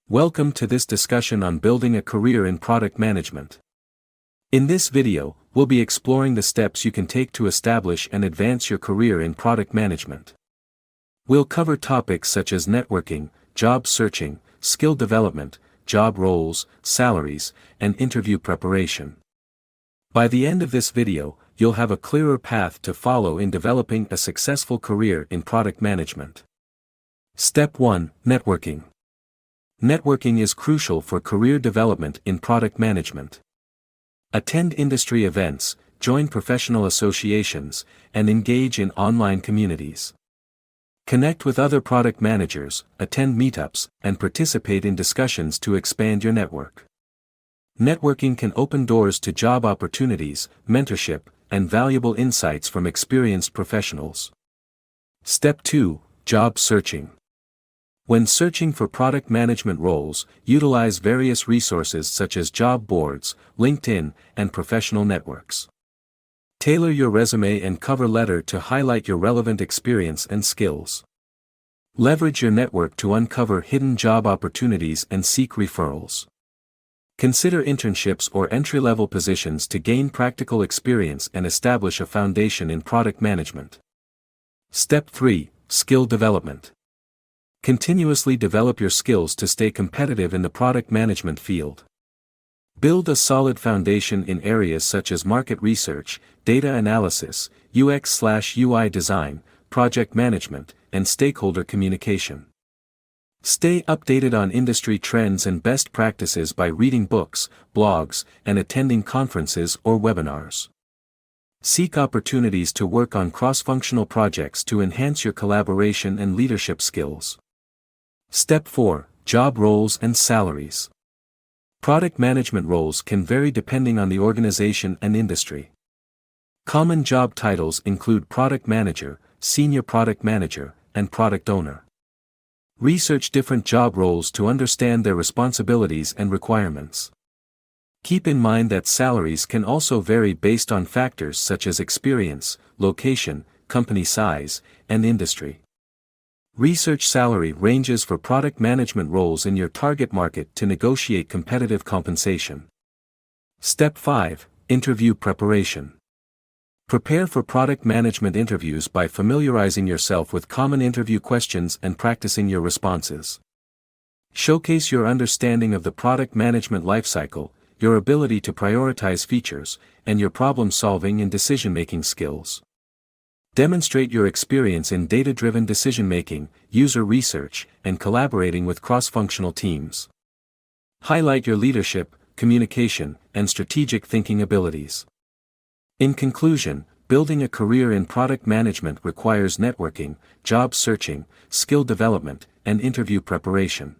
Welcome to this discussion on building a career in product management. In this video, we'll be exploring the steps you can take to establish and advance your career in product management. We'll cover topics such as networking, job searching, skill development, job roles, salaries, and interview preparation. By the end of this video, you'll have a clearer path to follow in developing a successful career in product management. Step 1: Networking. Networking is crucial for career development in product management. Attend industry events, join professional associations, and engage in online communities. Connect with other product managers, attend meetups, and participate in discussions to expand your network. Networking can open doors to job opportunities, mentorship, and valuable insights from experienced professionals. Step 2: Job searching. When searching for product management roles, utilize various resources such as job boards, LinkedIn, and professional networks. Tailor your resume and cover letter to highlight your relevant experience and skills. Leverage your network to uncover hidden job opportunities and seek referrals. Consider internships or entry-level positions to gain practical experience and establish a foundation in product management. Step 3: Skill development. Continuously develop your skills to stay competitive in the product management field. Build a solid foundation in areas such as market research, data analysis, UX/UI design, project management, and stakeholder communication. Stay updated on industry trends and best practices by reading books, blogs, and attending conferences or webinars. Seek opportunities to work on cross-functional projects to enhance your collaboration and leadership skills. Step 4: Job roles and salaries. Product management roles can vary depending on the organization and industry. Common job titles include product manager, senior product manager, and product owner. Research different job roles to understand their responsibilities and requirements. Keep in mind that salaries can also vary based on factors such as experience, location, company size, and industry. Research salary ranges for product management roles in your target market to negotiate competitive compensation. Step 5: Interview preparation. Prepare for product management interviews by familiarizing yourself with common interview questions and practicing your responses. Showcase your understanding of the product management lifecycle, your ability to prioritize features, and your problem-solving and decision-making skills. Demonstrate your experience in data-driven decision-making, user research, and collaborating with cross-functional teams. Highlight your leadership, communication, and strategic thinking abilities. In conclusion, building a career in product management requires networking, job searching, skill development, and interview preparation.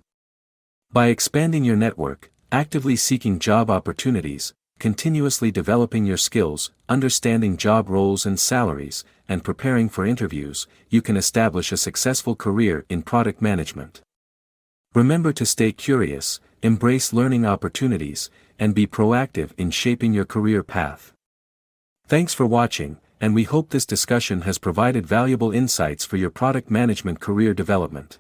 By expanding your network, actively seeking job opportunities, continuously developing your skills, understanding job roles and salaries, and preparing for interviews, you can establish a successful career in product management. Remember to stay curious, embrace learning opportunities, and be proactive in shaping your career path. Thanks for watching, and we hope this discussion has provided valuable insights for your product management career development.